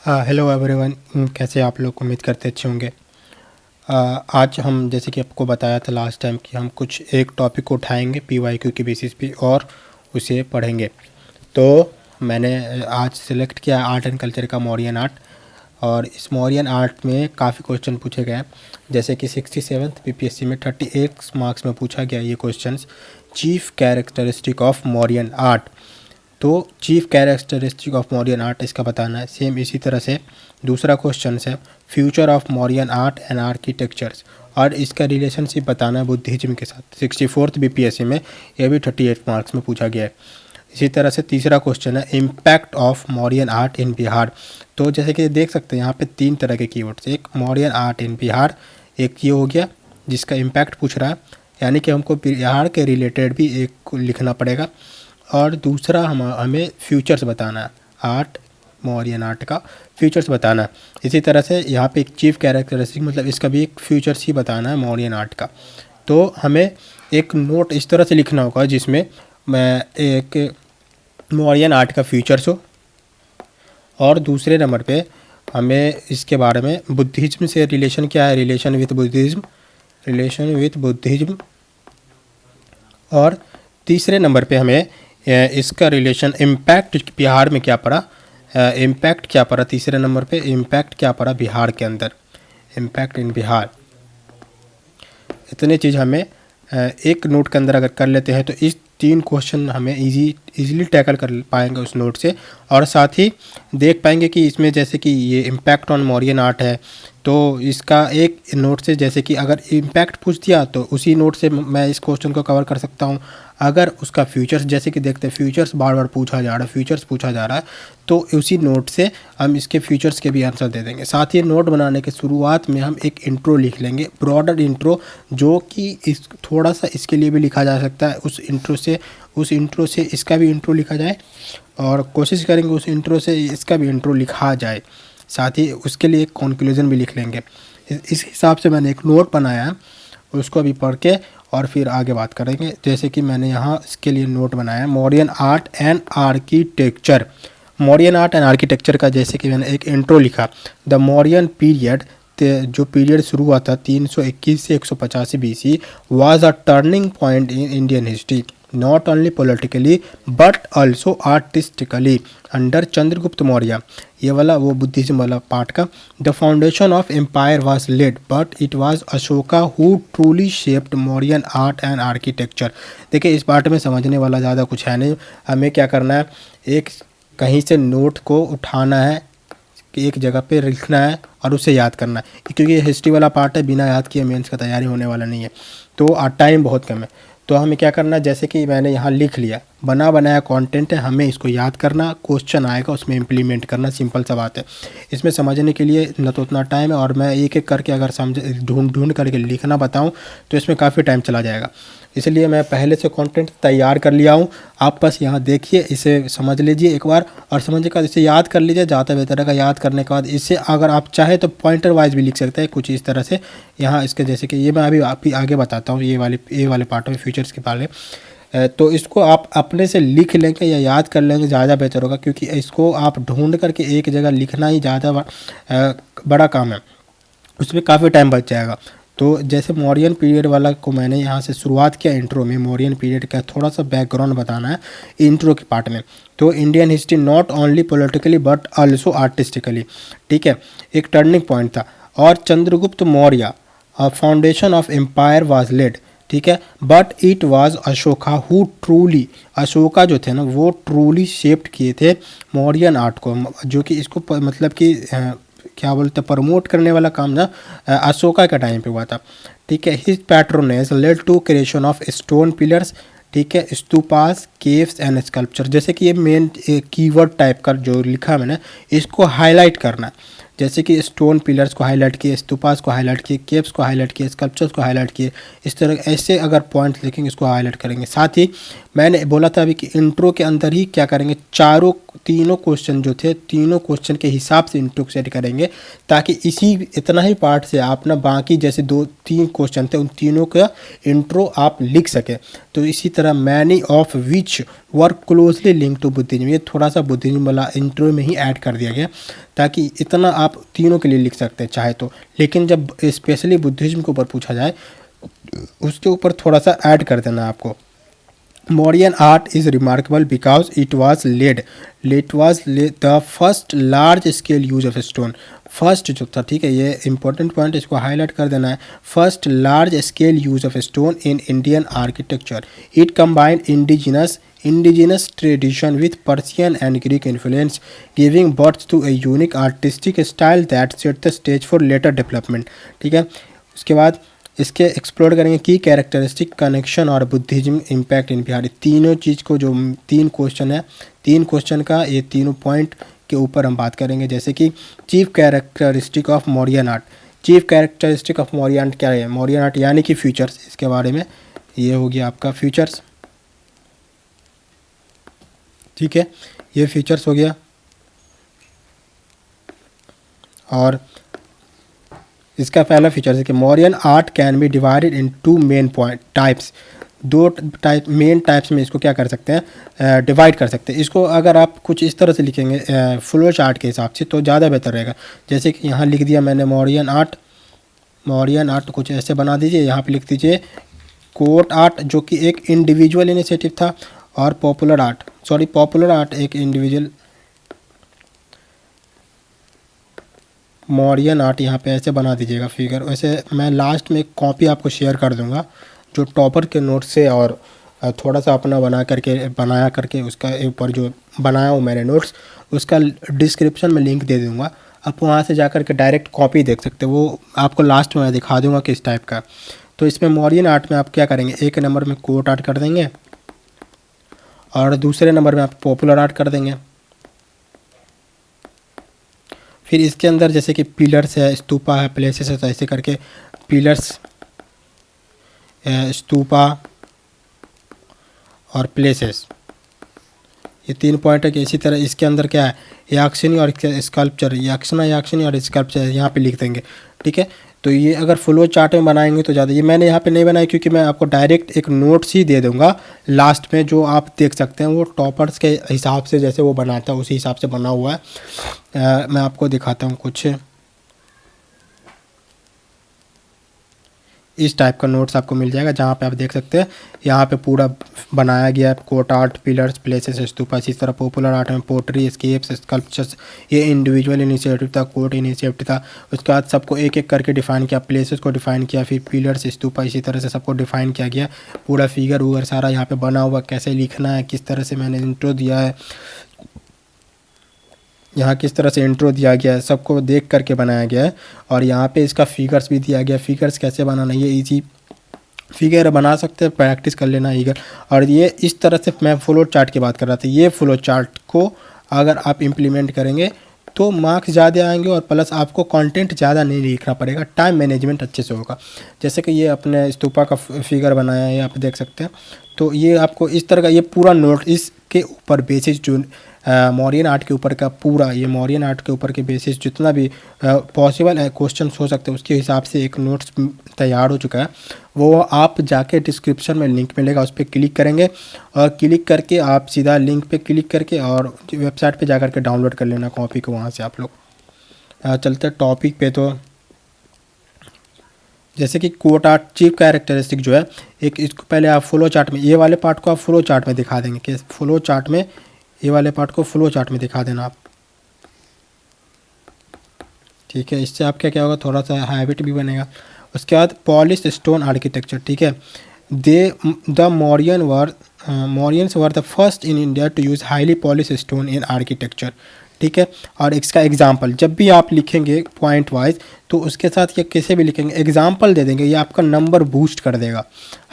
Hello everyone. कैसे आप लोग? उम्मीद करते अच्छे होंगे। आज हम जैसे कि आपको बताया था लास्ट टाइम कि हम कुछ एक टॉपिक को उठाएंगे पीवाईक्यू के बेसिस पे और उसे पढ़ेंगे। तो मैंने आज सेलेक्ट किया आर्ट एंड कल्चर का मौर्यन आर्ट, और इस मौर्यन आर्ट में काफ़ी क्वेश्चन पूछे गए हैं। जैसे कि 67th बीपीएससी में 38 मार्क्स में पूछा गया ये questions, chief characteristic of Mauryan art. तो chief characteristic of Mauryan art इसका बताना है। सेम इसी तरह से दूसरा क्वेश्चन है future of Mauryan art and architectures, और इसका रिलेशनशिप बताना है बुद्धिज्म के साथ। 64th बीपीएससी में यह भी 38 मार्क्स में पूछा गया है। इसी तरह से तीसरा क्वेश्चन है impact of Mauryan art in Bihar. तो जैसे कि देख सकते हैं यहाँ पे 3 तरह के कीवर्ड्स, एक मौर्यन आर्ट इन बिहार, एक ये हो गया जिसका इम्पैक्ट पूछ रहा है, यानी कि हमको बिहार के रिलेटेड भी एक लिखना पड़ेगा, और दूसरा हमें फ्यूचर्स बताना है, आर्ट मौर्यन आर्ट का फ्यूचर्स बताना है। इसी तरह से यहाँ पे एक चीफ कैरेक्टरिस्टिक मतलब इसका भी एक फ्यूचर्स ही बताना है मौर्यन आर्ट का। तो हमें एक नोट इस तरह से लिखना होगा जिसमें मैं एक मौर्यन आर्ट का फ्यूचर्स हो, और दूसरे नंबर पे हमें इसके बारे में बुद्धिज्म से रिलेशन क्या है, रिलेशन विथ बुद्धिज्म, और तीसरे नंबर पे हमें इसका रिलेशन इम्पैक्ट बिहार में क्या पड़ा, इम्पैक्ट क्या पड़ा, तीसरे नंबर पे इम्पैक्ट क्या पड़ा बिहार के अंदर, इम्पैक्ट इन बिहार। इतनी चीज़ हमें एक नोट के अंदर अगर कर लेते हैं तो इस 3 क्वेश्चन हमें इजीली टैकल कर पाएंगे उस नोट से, और साथ ही देख पाएंगे कि इसमें जैसे कि ये इम्पैक्ट ऑन मौर्यन आर्ट है, तो इसका एक नोट से जैसे कि अगर इम्पैक्ट पूछ दिया तो उसी नोट से मैं इस क्वेश्चन को कवर कर सकता हूँ। अगर उसका फ्यूचर्स जैसे कि देखते हैं फ्यूचर्स बार बार पूछा जा रहा है, फ्यूचर्स पूछा जा रहा है, तो उसी नोट से हम इसके फ्यूचर्स के भी आंसर दे देंगे। साथ ही नोट बनाने के शुरुआत में हम एक इंट्रो लिख लेंगे, ब्रॉडर इंट्रो, जो कि इस थोड़ा सा इसके लिए भी लिखा जा सकता है। उस इंट्रो से इसका भी इंट्रो लिखा जाए, और कोशिश करेंगे उस इंट्रो से इसका भी इंट्रो लिखा जाए। साथ ही उसके लिए एक कंक्लूजन भी लिख लेंगे। इस हिसाब से मैंने एक नोट बनाया है, उसको अभी पढ़ के और फिर आगे बात करेंगे। जैसे कि मैंने यहाँ इसके लिए नोट बनाया है Mauryan art and architecture. Mauryan art and architecture का जैसे कि मैंने एक इंट्रो लिखा, द मौर्यन पीरियड, जो पीरियड शुरू हुआ था 321 से 185 BC, was a turning point in Indian history, not only politically but also artistically under Chandragupta Maurya. ये वाला वो बुद्धिज्म वाला पार्ट का। The foundation of empire was led but it was Ashoka who truly shaped Mauryan art and architecture. देखिए इस part में समझने वाला ज़्यादा कुछ है नहीं, हमें क्या करना है, एक कहीं से नोट को उठाना है, कि एक जगह पे लिखना है और उसे याद करना है, क्योंकि ये हिस्ट्री वाला पार्ट है, बिना याद किए मेंस का तैयारी होने वाला नहीं है, तो टाइम बहुत कम है। तो हमें क्या करना है, जैसे कि मैंने यहाँ लिख लिया, बना बनाया कंटेंट है, हमें इसको याद करना, क्वेश्चन आएगा उसमें इम्प्लीमेंट करना, सिंपल सा बात है। इसमें समझने के लिए न तो उतना टाइम है, और मैं एक एक करके अगर समझ ढूंढ करके लिखना बताऊँ तो इसमें काफ़ी टाइम चला जाएगा, इसलिए मैं पहले से कंटेंट तैयार कर लिया हूँ। आप बस यहाँ देखिए, इसे समझ लीजिए एक बार, और समझने के बाद इसे याद कर लीजिए, ज़्यादा बेहतर है। याद करने के बाद इसे अगर आप चाहें तो पॉइंटर वाइज भी लिख सकते हैं कुछ इस तरह से। यहाँ इसके जैसे कि ये मैं अभी आप आगे बताता हूँ, ये वाले पार्ट में फ्यूचर्स के बारे में, तो इसको आप अपने से लिख लेंगे या याद कर लेंगे ज़्यादा बेहतर होगा, क्योंकि इसको आप ढूंढ करके एक जगह लिखना ही ज़्यादा बड़ा काम है, उसमें काफ़ी टाइम बच जाएगा। तो जैसे मौर्यन पीरियड वाला को मैंने यहाँ से शुरुआत किया इंट्रो में, मौर्यन पीरियड का थोड़ा सा बैकग्राउंड बताना है इंट्रो के पार्ट में। तो Indian history not only politically but also artistically, ठीक है, एक टर्निंग पॉइंट था। और Chandragupta Maurya foundation of empire was led, ठीक है, but it was Ashoka who truly, Ashoka जो थे ना वो ट्रूली शेप्ड किए थे मौर्यन आर्ट को, जो कि इसको मतलब कि क्या बोलते हैं, प्रमोट करने वाला काम ना अशोका के टाइम पे हुआ था, ठीक है। His patronage led to creation of stone pillars, ठीक है, स्तूपास, केव्स एंड स्कल्पचर। जैसे कि ये मेन कीवर्ड टाइप का जो लिखा मैंने, इसको हाईलाइट करना, जैसे कि स्टोन पिलर्स को हाईलाइट किए, स्तूपास को हाईलाइट किए, केव्स को हाईलाइट किए, स्कल्पचर्स को हाईलाइट किए। इस तरह ऐसे अगर पॉइंट्स लिखेंगे इसको हाईलाइट करेंगे। साथ ही मैंने बोला था अभी कि इंट्रो के अंदर ही क्या करेंगे, तीनों क्वेश्चन जो थे तीनों क्वेश्चन के हिसाब से इंट्रो सेट करेंगे, ताकि इसी इतना ही पार्ट से आप ना बाकी जैसे 2-3 क्वेश्चन थे उन तीनों का इंट्रो आप लिख सकें। तो इसी तरह many of which work closely link to Buddhism, ये थोड़ा सा बुद्धिज्म वाला इंट्रो में ही ऐड कर दिया गया, ताकि इतना आप तीनों के लिए लिख सकते हैं चाहे तो। लेकिन जब स्पेशली बुद्धिज्म के ऊपर पूछा जाए उसके ऊपर थोड़ा सा ऐड कर देना आपको। Mauryan art is remarkable because it was the first large scale use of stone। First जो था, ठीक है, ये इंपॉर्टेंट पॉइंट, इसको हाईलाइट कर देना है। First large scale use of stone in Indian architecture. It combined indigenous tradition with Persian and Greek influence, giving birth to a unique artistic style that set the stage for later development। ठीक है, उसके बाद इसके explore करेंगे की characteristic, connection और Buddhism impact in Bihar. तीनों चीज़ को जो 3 क्वेश्चन है, 3 क्वेश्चन का ये तीनों पॉइंट के ऊपर हम बात करेंगे। जैसे कि chief characteristic of Mauryan art. Chief characteristic of Mauryan art क्या है? मौर्यन आर्ट यानी कि फीचर्स, इसके बारे में ये हो गया आपका फीचर्स। ठीक है, ये फीचर्स हो गया। और इसका पहला फीचर है कि Mauryan art can be divided in 2 main types. 2 main types में इसको क्या कर सकते हैं, डिवाइड कर सकते हैं। इसको अगर आप कुछ इस तरह से लिखेंगे फ्लो चार्ट के हिसाब से तो ज़्यादा बेहतर रहेगा। जैसे कि यहाँ लिख दिया मैंने मौर्यन आर्ट कुछ ऐसे बना दीजिए। यहाँ पे लिख दीजिए कोर्ट आर्ट, जो कि एक इंडिविजुअल इनिशिएटिव था, और पॉपुलर आर्ट एक इंडिविजुअल। मौर्यन आर्ट यहाँ पे ऐसे बना दीजिएगा फिगर। वैसे मैं लास्ट में एक कॉपी आपको शेयर कर दूंगा जो टॉपर के नोट से, और थोड़ा सा अपना बनाया करके उसका ऊपर जो बनाया हूँ मैंने नोट्स, उसका डिस्क्रिप्शन में लिंक दे दूँगा। आप वहाँ से जाकर के डायरेक्ट कॉपी देख सकते हो। वो आपको लास्ट में दिखा दूँगा किस टाइप का। तो इसमें मौर्यन आर्ट में आप क्या करेंगे, 1 नंबर में कोर्ट आर्ट कर देंगे, और दूसरे नंबर में आप पॉपुलर आर्ट कर देंगे। फिर इसके अंदर जैसे कि पिलर्स है, स्तूपा है, प्लेसेस है, तो ऐसे करके पिलर्स, स्तूपा और प्लेसेस, ये 3 पॉइंट है। कि इसी तरह इसके अंदर क्या है, याक्षिनी और स्कल्पचर, याक्षिनी और स्कल्पचर यहाँ पे लिख देंगे। ठीक है, तो ये अगर फ्लो चार्ट में बनाएंगे तो ज़्यादा, ये मैंने यहाँ पे नहीं बनाया क्योंकि मैं आपको डायरेक्ट एक नोट्स ही दे दूँगा लास्ट में, जो आप देख सकते हैं वो टॉपर्स के हिसाब से जैसे वो बनाता है उसी हिसाब से बना हुआ है। मैं आपको दिखाता हूँ कुछ इस टाइप का नोट्स आपको मिल जाएगा, जहाँ पे आप देख सकते हैं यहाँ पे पूरा बनाया गया है। Court art, pillars, places, stupa. इसी तरह पॉपुलर आर्ट में पोट्री, स्केप्स, स्कल्पचर्स, ये इंडिविजुअल इनिशिएटिव था, कोर्ट इनिशिएटिव था। उसके बाद सबको एक एक करके डिफाइन किया, प्लेसेस को डिफाइन किया, फिर पिलर्स, स्तूपा, इसी तरह से सबको डिफाइन किया गया। पूरा फिगर वूगर सारा यहाँ पर बना हुआ, कैसे लिखना है, किस तरह से मैंने इंट्रो दिया है, यहाँ किस तरह से इंट्रो दिया गया है, सबको देख करके बनाया गया है। और यहाँ पे इसका फिगर्स भी दिया गया। फिगर्स कैसे बनाना, ये इजी फिगर बना सकते हैं, प्रैक्टिस कर लेना फिगर। और ये इस तरह से मैं फ्लो चार्ट की बात कर रहा था। ये फ्लो चार्ट को अगर आप इम्प्लीमेंट करेंगे तो मार्क्स ज़्यादा आएंगे, और प्लस आपको कंटेंट ज़्यादा नहीं लिखना पड़ेगा, टाइम मैनेजमेंट अच्छे से होगा। जैसे कि ये अपने स्तूपा का फिगर बनाया है, आप देख सकते हैं। तो ये आपको इस तरह का ये पूरा नोट, इसके ऊपर बेसिस जो मौर्यन आर्ट के ऊपर का पूरा, ये मौर्यन आर्ट के ऊपर के बेसिस जितना भी पॉसिबल है क्वेश्चन हो सकते हैं, उसके हिसाब से एक नोट्स तैयार हो चुका है। वो आप जाके डिस्क्रिप्शन में लिंक मिलेगा, उस पर क्लिक करेंगे, और क्लिक करके आप सीधा लिंक पे क्लिक करके और वेबसाइट पे जाकर के डाउनलोड कर लेना कॉपी को वहाँ से आप लोग। चलते टॉपिक पे, तो जैसे कि कोट आर्ट चीफ कैरेक्टरिस्टिक जो है, एक इसको पहले आप फ्लो चार्ट में, ये वाले पार्ट को आप फ्लो चार्ट में दिखा देंगे कि फ्लो चार्ट में, ये वाले पार्ट को फ्लो चार्ट में दिखा देना आप। ठीक है, इससे आपका क्या होगा, थोड़ा सा हैबिट भी बनेगा। उसके बाद पॉलिश स्टोन आर्किटेक्चर। ठीक है, the Mauryan were Mauryans were the first in India to use highly polish stone in architecture. ठीक है, और इसका एग्जाम्पल जब भी आप लिखेंगे पॉइंट वाइज तो उसके साथ ये कैसे भी लिखेंगे एग्जाम्पल दे देंगे, ये आपका नंबर बूस्ट कर देगा,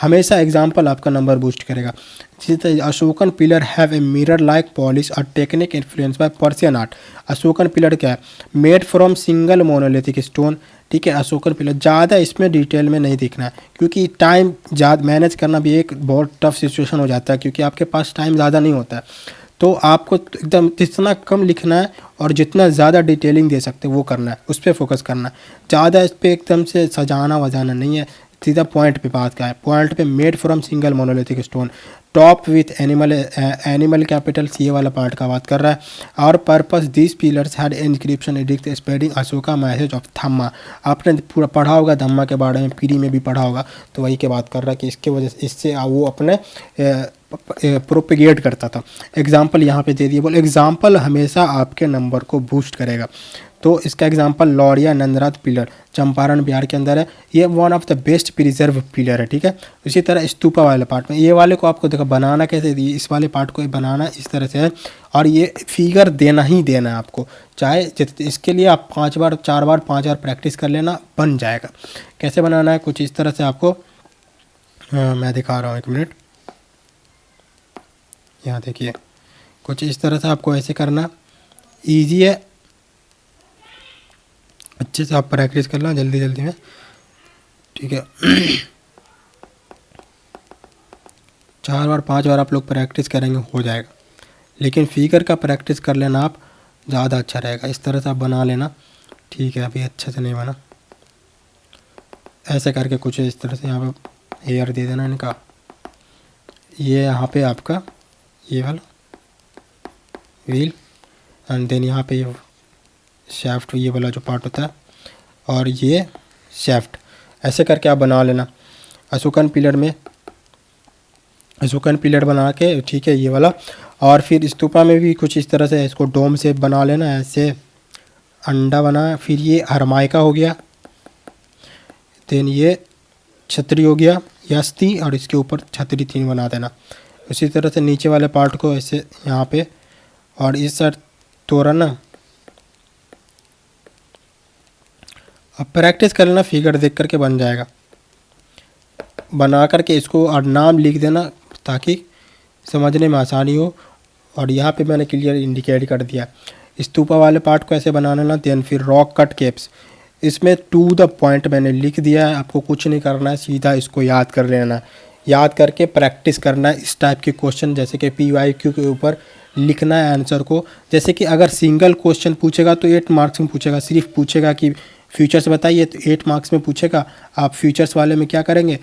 हमेशा एग्जाम्पल आपका नंबर बूस्ट करेगा। इसी तरह Ashokan pillar have a mirror like polish और technique influence by Persian art. Ashokan pillar क्या है, made from single monolithic stone. ठीक है, अशोकन पिलर ज़्यादा इसमें डिटेल में नहीं देखना है क्योंकि टाइम ज़्यादा मैनेज करना भी एक बहुत टफ सिचुएशन हो जाता है क्योंकि आपके पास टाइम ज़्यादा नहीं होता है। तो आपको एकदम जितना कम लिखना है और जितना ज़्यादा डिटेलिंग दे सकते हैं वो करना है, उस पर फोकस करना है। ज़्यादा इस पर एकदम से सजाना वजाना नहीं है, सीधा पॉइंट पे बात का है। पॉइंट पे made from single monolithic stone, top with animal capitals, ये वाला पार्ट का बात कर रहा है। और purpose this pillars had inscription edict spreading Ashoka message of Dhamma. आपने पूरा पढ़ा होगा धम्मा के बारे में, पीरी में भी पढ़ा होगा, तो वही के बात कर रहा है कि इसके वजह से इससे वो अपने प्रोपेगेट करता था। एग्जाम्पल यहाँ पे दे दिए, बोल एग्जाम्पल हमेशा आपके नंबर को बूस्ट करेगा। तो इसका एग्जांपल लौरिया नंदरात पिलर चंपारण बिहार के अंदर है, ये one of the best preserve pillar है। ठीक है, इसी तरह स्तूपा वाले पार्ट में ये वाले को आपको देखो बनाना कैसे, इस वाले पार्ट को बनाना इस तरह से है और ये फिगर देना ही देना है आपको, चाहे इसके लिए आप 5 बार 4 बार 5 बार प्रैक्टिस कर लेना, बन जाएगा। कैसे बनाना है कुछ इस तरह से आपको मैं दिखा रहा हूँ, 1 मिनट। यहाँ देखिए कुछ इस तरह से आपको ऐसे करना, ईजी है, अच्छे से आप प्रैक्टिस करना जल्दी जल्दी में। ठीक है 4 बार 5 बार आप लोग प्रैक्टिस करेंगे हो जाएगा, लेकिन फिगर का प्रैक्टिस कर लेना आप, ज़्यादा अच्छा रहेगा। इस तरह से आप बना लेना। ठीक है, अभी अच्छे से नहीं बना, ऐसे करके कुछ इस तरह से यहाँ पे एयर दे देना इनका। ये यहाँ पे आपका ये वाला व्हील एंड देन यहाँ पे ये शाफ्ट, ये वाला जो पार्ट होता है, और ये शाफ्ट, ऐसे करके आप बना लेना अशोकन पिलर में, अशोकन पिलर बना के। ठीक है, ये वाला। और फिर स्तूपा में भी कुछ इस तरह से इसको डोम से बना लेना, ऐसे अंडा बना। फिर ये हरमाइका हो गया, देन ये छतरी हो गया यस्ती, और इसके ऊपर छतरी 3 बना देना। उसी तरह से नीचे वाले पार्ट को ऐसे यहाँ पे, और इस साइड तोड़ना। अब प्रैक्टिस कर लेना, फिगर देख करके बन जाएगा। बना करके इसको और नाम लिख देना ताकि समझने में आसानी हो। और यहाँ पे मैंने क्लियर इंडिकेट कर दिया। स्तूपा वाले पार्ट को ऐसे बनाना ना, देन फिर रॉक कट केप्स, इसमें टू द पॉइंट मैंने लिख दिया है, आपको कुछ नहीं करना है, सीधा इसको याद कर लेना है। याद करके प्रैक्टिस करना है इस टाइप के क्वेश्चन, जैसे कि PYQ के ऊपर लिखना है आंसर को। जैसे कि अगर सिंगल क्वेश्चन पूछेगा तो 8 मार्क्स में पूछेगा, सिर्फ पूछेगा कि फ्यूचर्स बताइए तो 8 मार्क्स में पूछेगा। आप फ्यूचर्स वाले में क्या करेंगे,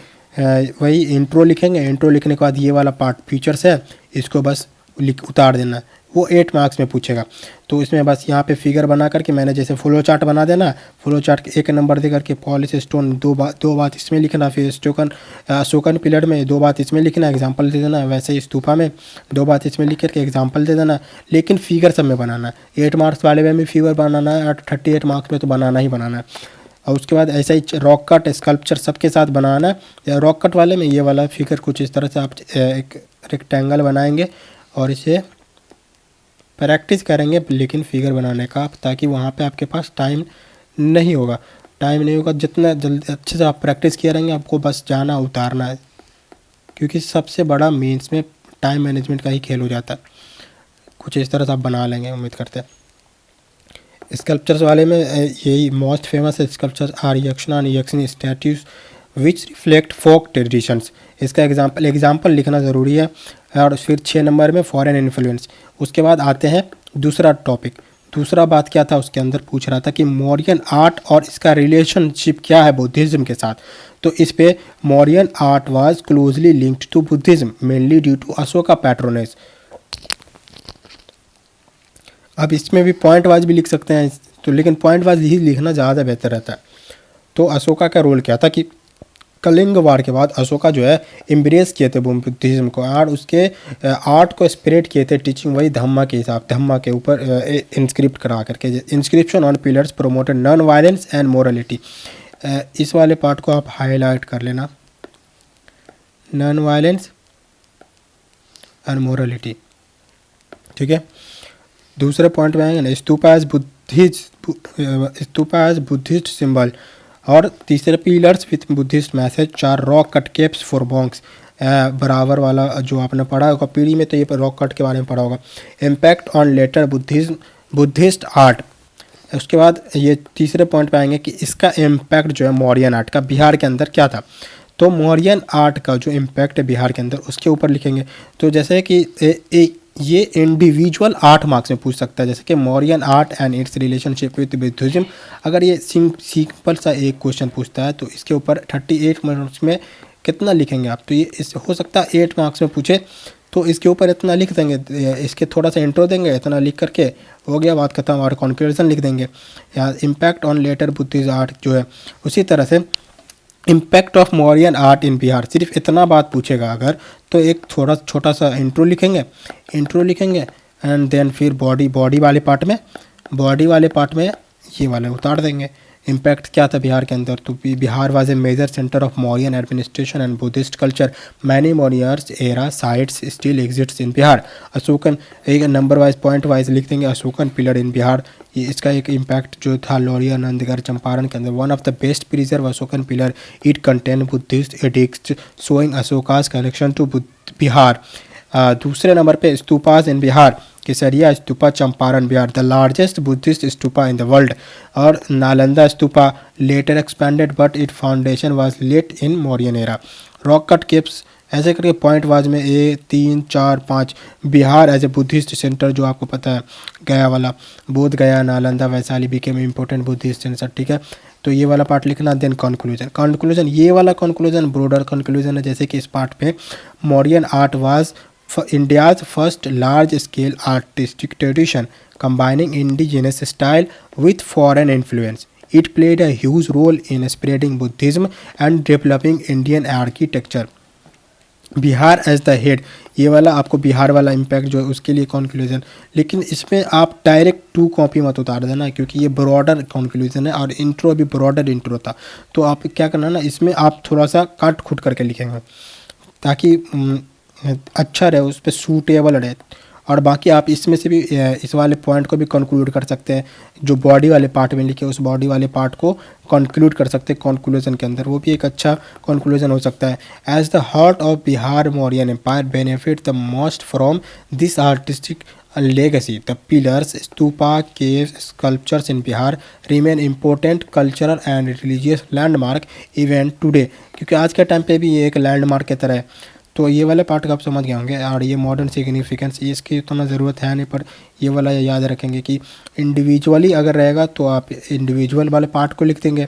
वही इंट्रो लिखेंगे, इंट्रो लिखने के बाद ये वाला पार्ट फ्यूचर्स है, इसको बस उतार देना है, वो 8 मार्क्स में पूछेगा। तो इसमें बस यहाँ पे फिगर बना करके मैंने जैसे फ्लो चार्ट बना देना, फ्लो चार्ट 1 नंबर दे करके पॉलिश स्टोन 2 बात इसमें लिखना, फिर अशोकन पिलर में 2 बात इसमें लिखना, एग्जांपल दे देना। वैसे ही स्तूपा में 2 बात इसमें लिख करके एग्जांपल दे देना, लेकिन फिगर सब में बनाना है। 8 मार्क्स वाले में भी फिगर बनाना है और 38 मार्क्स में तो बनाना ही बनाना है। और उसके बाद ऐसा ही रॉक कट स्कल्पचर सबके साथ बनाना है। रॉक कट वाले में ये वाला फिगर कुछ इस तरह से आप एक रेक्टेंगल बनाएंगे और इसे प्रैक्टिस करेंगे, लेकिन फिगर बनाने का, ताकि वहाँ पे आपके पास टाइम नहीं होगा। जितना जल्दी अच्छे से आप प्रैक्टिस किए रहेंगे, आपको बस जाना उतारना है, क्योंकि सबसे बड़ा मेंस में टाइम मैनेजमेंट का ही खेल हो जाता है। कुछ इस तरह से आप बना लेंगे, उम्मीद करते हैं। स्कल्पचर्स वाले में यही most famous sculptures are Yaksha Yakshini statues which reflect folk traditions. इसका एग्जाम्पल लिखना ज़रूरी है। और फिर 6 नंबर में फॉरेन इन्फ्लुएंस। उसके बाद आते हैं दूसरा टॉपिक। दूसरा बात क्या था, उसके अंदर पूछ रहा था कि मौर्यन आर्ट और इसका रिलेशनशिप क्या है बुद्धिज़्म के साथ। तो इस पे Mauryan art was closely linked to Buddhism mainly due to Ashoka patronage. अब इसमें भी पॉइंट वाइज भी लिख सकते हैं, तो लेकिन पॉइंट वाइज ही लिखना ज़्यादा बेहतर रहता है। तो अशोका का रोल क्या था कि कलिंग वार के बाद अशोका जो है एम्ब्रेस किए थे बुद्धिज़्म को, और उसके आर्ट को स्प्रेड किए थे, टीचिंग वही धम्मा के हिसाब, धम्मा के ऊपर इंस्क्रिप्ट करा करके, inscription on pillars promoted non violence and morality. इस वाले पार्ट को आप हाईलाइट कर लेना, नॉन वायलेंस एंड मोरलिटी। ठीक है, दूसरे पॉइंट में आएंगे ना, स्तूपा एज बुद्धिस्ट सिंबल। और तीसरे pillars with Buddhist message, 4 rock cut keeps for Monks, बराबर वाला जो आपने पढ़ा होगा पीढ़ी में, तो ये रॉक कट के बारे में पढ़ा होगा। Impact on later Buddhist art. उसके बाद ये तीसरे पॉइंट पे आएंगे कि इसका इम्पैक्ट जो है मौर्यन आर्ट का बिहार के अंदर क्या था। तो मौर्यन आर्ट का जो इम्पैक्ट है बिहार के अंदर उसके ऊपर लिखेंगे। तो जैसे कि ये इंडिविजुअल 8 मार्क्स में पूछ सकता है, जैसे कि Mauryan art and it's relationship with Buddhism. अगर ये सिंपल सा एक क्वेश्चन पूछता है तो इसके ऊपर 38 मार्क्स में कितना लिखेंगे आप। तो ये इस हो सकता है 8 मार्क्स में पूछे तो इसके ऊपर इतना लिख देंगे, इसके थोड़ा सा इंट्रो देंगे, इतना लिख करके हो गया, बात खत्म। और कंक्लूजन लिख देंगे या impact on later Buddhist art जो है। उसी तरह से impact of Mauryan art in Bihar, सिर्फ इतना बात पूछेगा अगर तो एक थोड़ा छोटा सा इंट्रो लिखेंगे एंड देन फिर बॉडी वाले पार्ट में ये वाले उतार देंगे। इम्पैक्ट क्या था बिहार के अंदर, तो Bihar was a major centre of Mauryan administration and Buddhist culture, many Mauryas era sites still exists in Bihar. Ashokan, एक नंबर वाइज पॉइंट वाइज लिख देंगे, अशोकन पिलर इन बिहार, ये इसका एक इम्पैक्ट जो था लौरिया नंदगढ़ चंपारण के अंदर। One of the best preserve Ashokan pillar, it contain Buddhist edicts showing Ashoka's connection to Bihar. दूसरे नंबर पे stupas in Bihar, Kesariya stupa Champaran Bihar, the largest Buddhist stupa in the world. और Nalanda stupa later expanded but it foundation was laid in Mauryan era. Rock cut caves, ऐसे करके point was में 1 3 4 5 Bihar as a Buddhist centre, जो आपको पता है गया वाला, बोध गया Nalanda Vaishali became important Buddhist centre. ठीक है, तो ये वाला पार्ट लिखना। देन कंक्लूजन, ये वाला कंक्लूजन ब्रॉडर कंक्लूजन है, जैसे कि इस पार्ट पे Mauryan art was India's first large-scale artistic tradition, combining indigenous style with foreign influence. It played a huge role in spreading Buddhism and developing Indian architecture. Bihar as the head, ये वाला आपको बिहार वाला impact जो है उसके लिए कंक्लूजन। लेकिन इसमें आप डायरेक्ट 2 कॉपी मत उतार देना, क्योंकि ये ब्रॉडर कंक्लूजन है और इंट्रो भी ब्रॉडर इंट्रो था। तो आप क्या करना ना, इसमें आप थोड़ा सा काट खुट करके लिखेंगे ताकि अच्छा रहे, उस पर सूटेबल रहे। और बाकी आप इसमें से भी इस वाले पॉइंट को भी कंक्लूड कर सकते हैं, जो बॉडी वाले पार्ट में लिखे उस बॉडी वाले पार्ट को कंक्लूड कर सकते हैं कंक्लूजन के अंदर, वो भी एक अच्छा कंक्लूजन हो सकता है। As the heart of Bihar Mauryan empire benefit the most from this artistic legacy, the pillars, stupa, caves, sculptures in Bihar remain important cultural and religious landmark even today। क्योंकि आज के टाइम पे भी ये एक लैंडमार्क की तरह है। तो ये वाले पार्ट को आप समझ गए होंगे। और ये मॉडर्न सिग्निफिकेंस, इसकी उतना ज़रूरत है नहीं, पर ये वाला याद रखेंगे कि इंडिविजुअली अगर रहेगा तो आप इंडिविजुअल वाले पार्ट को लिख देंगे।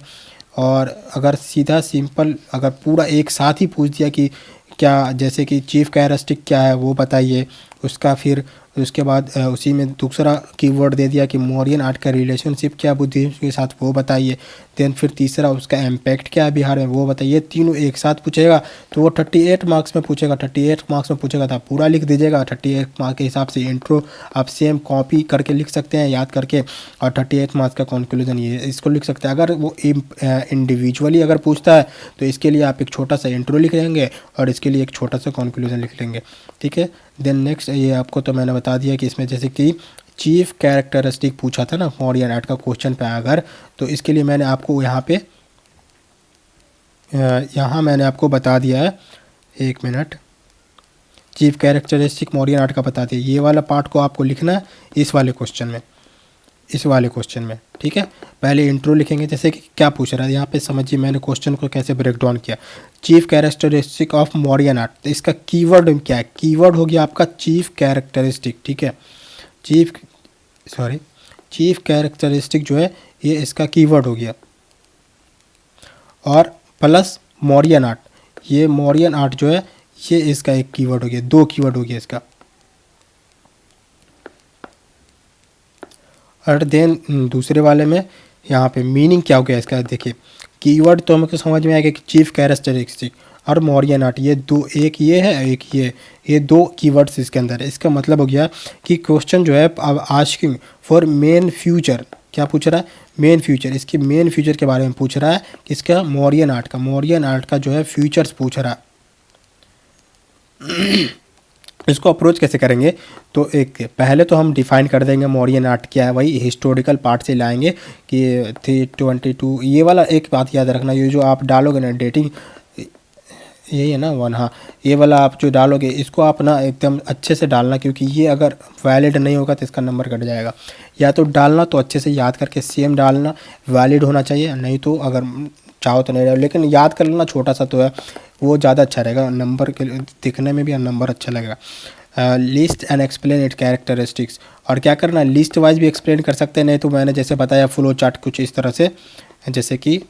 और अगर सीधा सिंपल अगर पूरा एक साथ ही पूछ दिया कि क्या, जैसे कि चीफ कैरेक्टरिस्टिक क्या है वो बताइए, उसका फिर उसके बाद उसी में दूसरा कीवर्ड दे दिया कि मौर्यन आर्ट का रिलेशनशिप क्या बुद्धिज्म के साथ वो बताइए। देन फिर तीसरा उसका इम्पैक्ट क्या है बिहार में वो बताइए। तीनों एक साथ पूछेगा तो वो 38 मार्क्स में पूछेगा। 38 मार्क्स में पूछेगा तो आप पूरा लिख दीजिएगा। 38 मार्क्स के हिसाब से इंट्रो आप सेम कॉपी करके लिख सकते हैं याद करके, और 38 मार्क्स का कंक्लूजन ये इसको लिख सकते हैं। अगर वो इंडिविजुअली अगर पूछता है तो इसके लिए आप एक छोटा सा इंट्रो लिख लेंगे और इसके लिए एक छोटा सा कंक्लूजन लिख लेंगे। ठीक है, देन नेक्स्ट ये आपको तो मैंने बता दिया कि इसमें जैसे कि चीफ कैरेक्टरिस्टिक पूछा था ना मौर्यन आर्ट का क्वेश्चन पे अगर, तो इसके लिए मैंने आपको यहाँ मैंने आपको बता दिया है, 1 minute, chief characteristic Mauryan art का बता दिया। ये वाला पार्ट को आपको लिखना है इस वाले क्वेश्चन में, ठीक है। पहले इंट्रो लिखेंगे जैसे कि क्या पूछ रहा है यहाँ पे, समझिए मैंने क्वेश्चन को कैसे ब्रेक डाउन किया। Chief characteristic of Mauryan art, तो इसका कीवर्ड क्या है, कीवर्ड हो गया आपका चीफ कैरेक्टरिस्टिक। ठीक है, चीफ कैरेक्टरिस्टिक जो है ये इसका कीवर्ड हो गया, और प्लस मौर्यन आर्ट, ये मौर्यन आर्ट जो है ये इसका एक कीवर्ड हो गया, 2 कीवर्ड हो गया इसका। और देन दूसरे वाले में यहाँ पे मीनिंग क्या हो गया इसका, देखिए कीवर्ड तो हमको समझ में आएगा कि चीफ कैरेक्टरिस्टिक और मौर्यन आर्ट, ये 2, एक ये है एक ये 2 कीवर्ड्स इसके अंदर है। इसका मतलब हो गया कि क्वेश्चन जो है अब आस्किंग फॉर मेन फ्यूचर, क्या पूछ रहा है, मेन फ्यूचर, इसके मेन फ्यूचर के बारे में पूछ रहा है, किसका, मौर्यन आर्ट का जो है फ्यूचर्स पूछ रहा है। इसको अप्रोच कैसे करेंगे, तो एक पहले तो हम डिफाइन कर देंगे मौर्यन आर्ट क्या है, वही हिस्टोरिकल पार्ट से लाएंगे कि 322 ये वाला। एक बात याद रखना, ये जो आप डालोगे ना डेटिंग, यही है ना 1, हाँ, ये वाला आप जो डालोगे इसको आप ना एकदम अच्छे से डालना, क्योंकि ये अगर वैलिड नहीं होगा तो इसका नंबर कट जाएगा। या तो डालना तो अच्छे से याद करके सेम डालना, वैलिड होना चाहिए, नहीं तो अगर चाहो तो नहीं डालो, लेकिन याद कर लेना, छोटा सा तो है, वो ज़्यादा अच्छा रहेगा, नंबर के दिखने में भी नंबर अच्छा लगेगा। List and explain it characteristics, और क्या करना, लिस्ट वाइज भी एक्सप्लेन कर सकते हैं, नहीं तो मैंने जैसे बताया फ्लो चार्ट कुछ इस तरह से, जैसे कि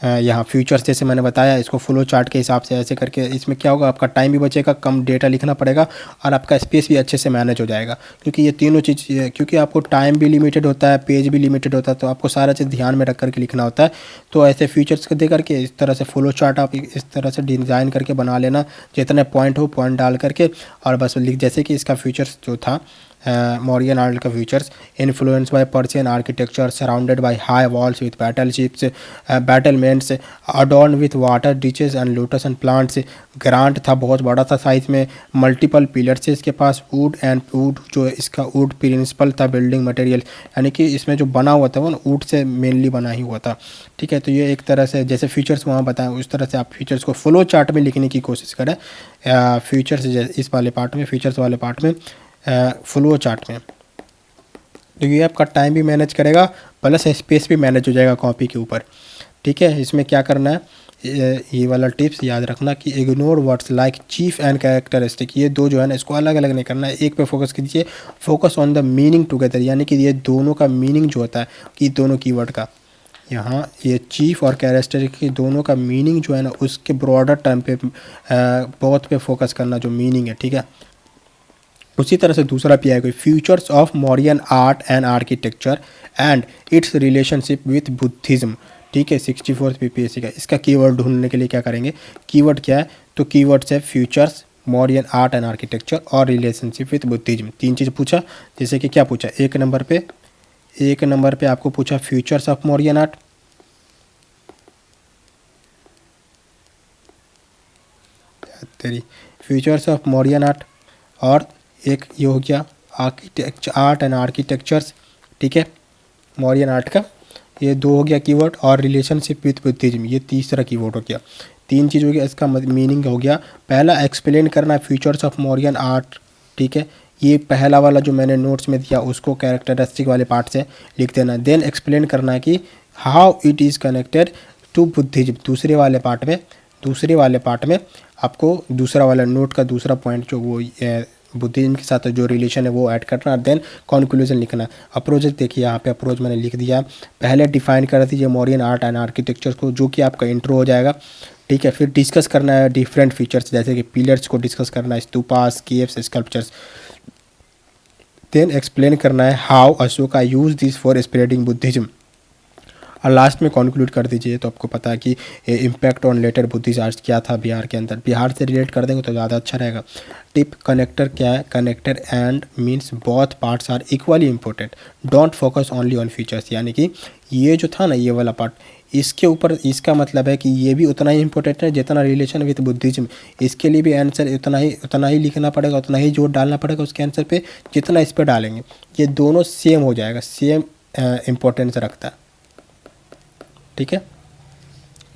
यहाँ फ्यूचर्स जैसे मैंने बताया, इसको फ्लो चार्ट के हिसाब से ऐसे करके, इसमें क्या होगा, आपका टाइम भी बचेगा, कम डेटा लिखना पड़ेगा, और आपका स्पेस भी अच्छे से मैनेज हो जाएगा, क्योंकि ये तीनों चीज़, क्योंकि आपको टाइम भी लिमिटेड होता है, पेज भी लिमिटेड होता है, तो आपको सारा चीज़ ध्यान में रख करके लिखना होता है। तो ऐसे फीचर्स को दे करके इस तरह से फ्लो चार्ट आप इस तरह से डिज़ाइन करके बना लेना, जितने पॉइंट हो पॉइंट डाल करके, और बस लिख, जैसे कि इसका फीचर्स जो था मौर्यन आर्ट का features, influence by Persian architecture, surrounded by high walls with battle ships, battlements, adorn with water ditches and lotus and plants. Grand था बहुत बड़ा था साइज में, मल्टीपल पिलर्स है इसके पास, वुड एंड वुड जो इसका वुड प्रिंसिपल था बिल्डिंग मटेरियल, यानी कि इसमें जो बना हुआ था वो वुड से मेनली बना ही हुआ था। ठीक है, तो ये एक तरह से जैसे फीचर्स वहाँ बताएं उस तरह से आप फीचर्स को फ्लो चार्ट में लिखने की कोशिश करें। फीचर्स इस वाले पार्ट में, फीचर्स वाले पार्ट में, फ्लो चार्ट में, तो ये आपका टाइम भी मैनेज करेगा, प्लस स्पेस भी मैनेज हो जाएगा कॉपी के ऊपर। ठीक है, इसमें क्या करना है, ये वाला टिप्स याद रखना कि ignore words like cheap and characteristic, ये दो जो है ना इसको अलग अलग नहीं करना है, एक पे फोकस कीजिए, focus on the meaning together, यानी कि ये दोनों का मीनिंग जो होता है कि दोनों कीवर्ड का, यहाँ ये चीफ और कैरेक्टरिस्टिक की दोनों का मीनिंग जो है ना उसके ब्रॉडर टर्म पे बहुत पे फोकस करना जो मीनिंग है। ठीक है, उसी तरह से दूसरा भी आएगा, futures of Mauryan art and architecture and it's relationship with Buddhism. ठीक है, 64 PPSC का, इसका कीवर्ड ढूंढने के लिए क्या करेंगे, कीवर्ड क्या है, तो कीवर्ड्स है futures, Mauryan art and architecture और रिलेशनशिप विथ बुद्धिज्म। तीन चीज़ पूछा, जैसे कि क्या पूछा, एक नंबर पे आपको पूछा futures of Mauryan art, futures of Mauryan art, और एक ये हो गया आर्ट एंड आर्किटेक्चर्स। ठीक है, मौर्यन आर्ट का ये दो हो गया कीवर्ड, और रिलेशनशिप विथ बुद्धिज्म ये तीसरा कीवर्ड हो गया। तीन चीज़ हो गया, इसका मीनिंग हो गया, पहला एक्सप्लेन करना फ्यूचर्स ऑफ मौर्यन आर्ट। ठीक है, ये पहला वाला जो मैंने नोट्स में दिया उसको कैरेक्टरिस्टिक वाले पार्ट से लिख देना, देन एक्सप्लेन करना कि how it is connected to Buddhism दूसरे वाले पार्ट में आपको दूसरा वाला नोट का दूसरा पॉइंट जो वो बुद्धिज्म के साथ जो रिलेशन है वो ऐड करना, देन कंक्लूजन लिखना। अप्रोच देखिए, यहाँ पे अप्रोच मैंने लिख दिया, पहले डिफाइन कर दीजिए मौर्यन आर्ट एंड आर्किटेक्चर को, जो कि आपका इंट्रो हो जाएगा। ठीक है, फिर डिस्कस करना है डिफरेंट फीचर्स, जैसे कि पिलर्स को डिस्कस करना है, stupas, caves, sculptures, then explain करना है how Ashoka use this for spreading Buddhism, और लास्ट में कंक्लूड कर दीजिए। तो आपको पता है कि impact on later Buddhist arts क्या था बिहार के अंदर, बिहार से रिलेट कर देंगे तो ज़्यादा अच्छा रहेगा। टिप, कनेक्टर क्या है, connector and means both parts are equally important, don't focus only on features, यानी कि ये जो था ना ये वाला पार्ट, इसके ऊपर इसका मतलब है कि ये भी उतना ही इंपॉर्टेंट है जितना रिलेशन विद बुद्धिज्म, इसके लिए भी आंसर उतना ही लिखना पड़ेगा, उतना ही जोर डालना पड़ेगा उसके आंसर पे जितना इस पर डालेंगे, ये दोनों सेम हो जाएगा, सेम इम्पोर्टेंस रखता है। ठीक है,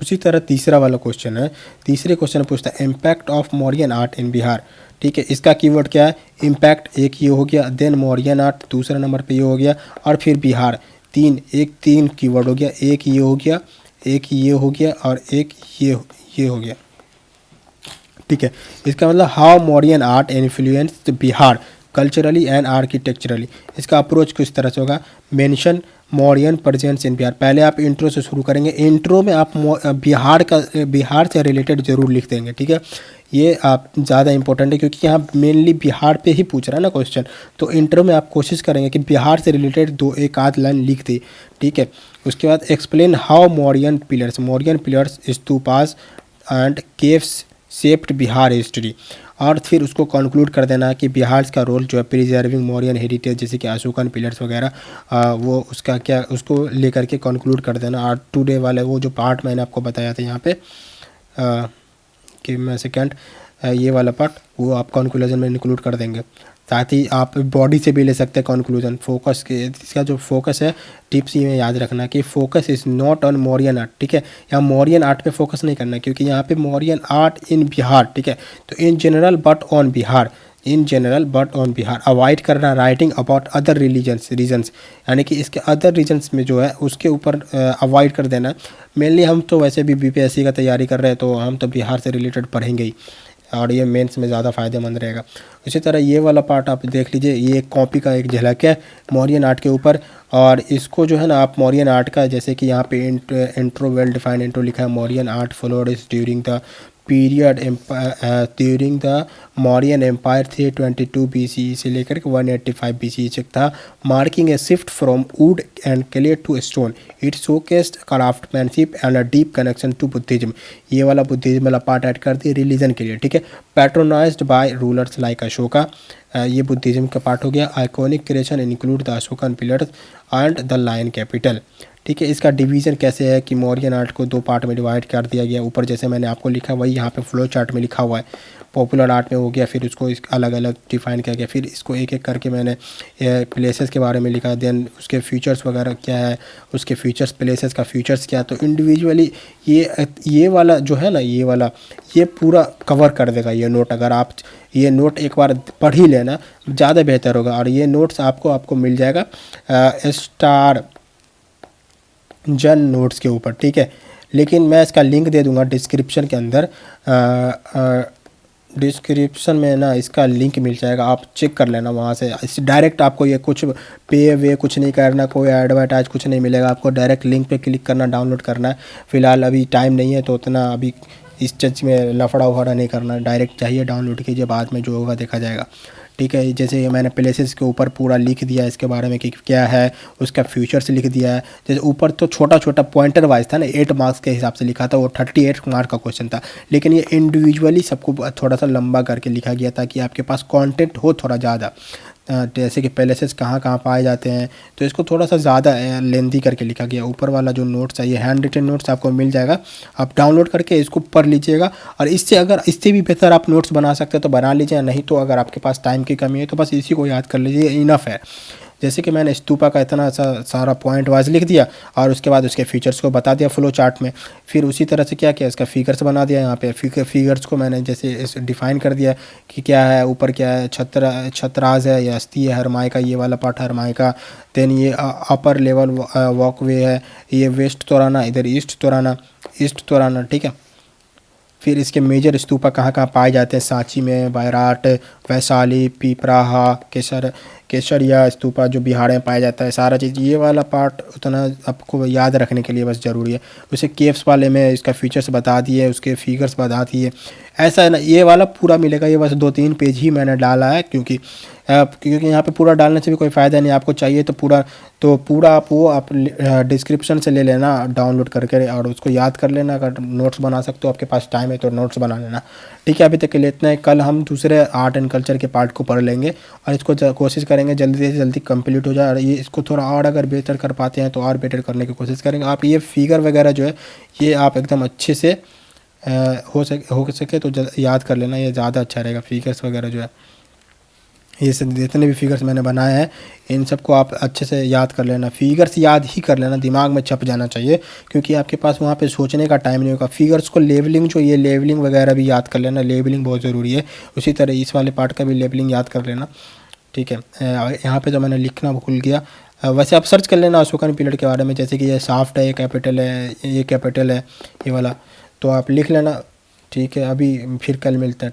उसी तरह तीसरा वाला क्वेश्चन है, तीसरे क्वेश्चन पूछता है impact of Mauryan art in Bihar. ठीक है, इसका कीवर्ड क्या है, इम्पैक्ट एक ये हो गया, देन मौर्यन आर्ट दूसरे नंबर पे ये हो गया, और फिर बिहार, तीन कीवर्ड हो गया, एक ये हो गया, एक ये हो गया, और एक ये हो गया। ठीक है, इसका मतलब how Mauryan art influenced Bihar culturally and architecturally. इसका अप्रोच किस तरह से होगा, mention Mauryan presence in Bihar, पहले आप इंट्रो से शुरू करेंगे, इंट्रो में आप बिहार से रिलेटेड ज़रूर लिख देंगे। ठीक है, ये आप ज़्यादा इंपॉर्टेंट है क्योंकि यहाँ मेनली बिहार पे ही पूछ रहा है ना क्वेश्चन, तो इंट्रो में आप कोशिश करेंगे कि बिहार से रिलेटेड एक आध लाइन लिख दे। ठीक है, उसके बाद explain how Mauryan pillars stupas and caves shaped Bihar history, और फिर उसको कंक्लूड कर देना कि बिहार का रोल जो है प्रिजर्विंग मौर्यन हेरिटेज, जैसे कि अशोकन पिलर्स वगैरह, वो उसका क्या, उसको लेकर के कंक्लूड कर देना। और टुडे वाले वो जो पार्ट मैंने आपको बताया था यहाँ पे कि मैं सेकेंड ये वाला पार्ट वो आप कंक्लूजन में इंक्लूड कर देंगे। साथ ही आप बॉडी से भी ले सकते हैं कंक्लूजन। फोकस के इसका जो फोकस है, टिप्स ये याद रखना कि focus is not on Mauryan art, ठीक है। यहाँ मौर्यन आर्ट पे फोकस नहीं करना क्योंकि यहाँ पे मौर्यन आर्ट इन बिहार, ठीक है। तो in general but on Bihar, in general but on Bihar. Avoid करना राइटिंग अबाउट अदर रीजन्स, यानी कि इसके अदर रीजन्स में जो है उसके ऊपर अवॉइड कर देना। मेनली हम तो वैसे भी बीपीएससी का तैयारी कर रहे हैं तो हम तो बिहार से रिलेटेड पढ़ेंगे ही, और ये मेंस में ज़्यादा फ़ायदेमंद रहेगा। इसी तरह ये वाला पार्ट आप देख लीजिए, ये एक कॉपी का एक झलक है मौर्यन आर्ट के ऊपर। और इसको जो है ना आप मौर्यन आर्ट का, जैसे कि यहाँ पे इंट्रो वेल डिफाइंड इंट्रो लिखा है, Mauryan art followed is during the period during the Mauryan empire 322 BCE से लेकर के 185 BCE तक था। Marking a shift from wood and clay to stone, it showcased craftsmanship and a deep connection to Buddhism. ये वाला Buddhism वाला पार्ट ऐड कर दिए रिलीजन के लिए, ठीक है। Patronised by rulers like Ashoka, ये बुद्धिज्म का पार्ट हो गया। Iconic creation include the Ashokan pillars and the lion capital, ठीक है। इसका डिवीज़न कैसे है कि मौर्यन आर्ट को 2 पार्ट में डिवाइड कर दिया गया। ऊपर जैसे मैंने आपको लिखा वही यहाँ पे फ्लो चार्ट में लिखा हुआ है। पॉपुलर आर्ट में हो गया, फिर उसको इस अलग अलग डिफाइन किया गया, फिर इसको एक एक करके मैंने प्लेसेस के बारे में लिखा, देन उसके फीचर्स वगैरह क्या है, उसके फीचर्स, प्लेसेस का फीचर्स क्या। तो इंडिविजुअली ये वाला जो है ना, ये वाला ये पूरा कवर कर देगा ये नोट। अगर आप ये नोट एक बार पढ़ ही लेना ज़्यादा बेहतर होगा। और ये नोट्स आपको मिल जाएगा स्टार जन नोट्स के ऊपर, ठीक है। लेकिन मैं इसका लिंक दे दूंगा डिस्क्रिप्शन के अंदर। डिस्क्रिप्शन में ना इसका लिंक मिल जाएगा, आप चेक कर लेना वहाँ से। इस डायरेक्ट आपको ये कुछ पे वे कुछ नहीं करना, कोई एडवर्टाइज कुछ नहीं मिलेगा आपको। डायरेक्ट लिंक पे क्लिक करना, डाउनलोड करना है। फ़िलहाल अभी टाइम नहीं है तो उतना अभी इस चीज़ में लफड़ा उफड़ा नहीं करना, डायरेक्ट चाहिए डाउनलोड कीजिए, बाद में जो होगा देखा जाएगा, ठीक है। जैसे मैंने प्लेसेस के ऊपर पूरा लिख दिया इसके बारे में कि क्या है, उसका फ्यूचर्स लिख दिया है। जैसे ऊपर तो छोटा छोटा पॉइंटर वाइज था ना, 8 मार्क्स के हिसाब से लिखा था, वो 38 मार्क का क्वेश्चन था। लेकिन ये इंडिविजुअली सबको थोड़ा सा लंबा करके लिखा गया ताकि आपके पास कंटेंट हो थोड़ा ज़्यादा। जैसे कि प्लेसेस कहाँ कहाँ पाए जाते हैं, तो इसको थोड़ा सा ज़्यादा लेंथी करके लिखा गया। ऊपर वाला जो नोट्स है ये हैंड रिटन नोट्स आपको मिल जाएगा, आप डाउनलोड करके इसको पढ़ लीजिएगा। और इससे भी बेहतर आप नोट्स बना सकते हैं तो बना लीजिए, नहीं तो अगर आपके पास टाइम की कमी है तो बस इसी को याद कर लीजिए, इनफ है। जैसे कि मैंने स्तूपा का इतना सारा पॉइंट वाइज लिख दिया और उसके बाद उसके फीचर्स को बता दिया फ्लो चार्ट में। फिर उसी तरह से क्या किया, इसका फिगर्स बना दिया। यहाँ पे फिगर्स को मैंने जैसे डिफाइन कर दिया कि क्या है, ऊपर क्या है, छतराज है या अस्थि है, हरमाइका ये वाला पार्ट हरमाइका। देन ये अपर लेवल वॉकवे है, ये वेस्ट तोराना, इधर ईस्ट तोराना, ठीक है। फिर इसके मेजर स्तूपा कहाँ कहाँ पाए जाते हैं, सांची में, बैराट, वैशाली, पिपराहा, केसरिया स्तूपा जो बिहार में पाया जाता है। सारा चीज़ ये वाला पार्ट उतना आपको याद रखने के लिए बस ज़रूरी है। उसे केव्स वाले में इसका फीचर्स बता दिए, उसके फिगर्स बता दिए। ऐसा है ना, ये वाला पूरा मिलेगा। ये बस 2-3 पेज ही मैंने डाला है क्योंकि यहाँ पे पूरा डालने से भी कोई फ़ायदा नहीं। आपको चाहिए तो पूरा आप डिस्क्रिप्शन से ले लेना डाउनलोड करके और उसको याद कर लेना। अगर नोट्स बना सकते हो, आपके पास टाइम है तो नोट्स बना लेना, ठीक है। अभी तक के लिए इतना है। कल हम दूसरे आर्ट एंड कल्चर के पार्ट को पढ़ लेंगे और इसको कोशिश करेंगे जल्दी से जल्दी कंप्लीट हो जाए। और ये इसको थोड़ा और अगर बेहतर कर पाते हैं तो और बेटर करने की कोशिश करेंगे। आप ये फिगर वगैरह जो है ये आप एकदम अच्छे से हो सके तो याद कर लेना, ये ज़्यादा अच्छा रहेगा। फिगर्स वगैरह जो है ये सब जितने भी फिगर्स मैंने बनाए हैं इन सबको आप अच्छे से याद कर लेना। फिगर्स याद ही कर लेना, दिमाग में छप जाना चाहिए क्योंकि आपके पास वहाँ पे सोचने का टाइम नहीं होगा। फिगर्स को लेवलिंग जो ये लेवलिंग वगैरह भी याद कर लेना, लेवलिंग बहुत ज़रूरी है। उसी तरह इस वाले पार्ट का भी लेवलिंग याद कर लेना, ठीक है। यहाँ पे जो मैंने लिखना भूल गया, वैसे आप सर्च कर लेना अशोकन पीरियड के बारे में। जैसे कि ये साफ्ट है, ये कैपिटल है, ये वाला, तो आप लिख लेना, ठीक है। अभी फिर कल मिलता है।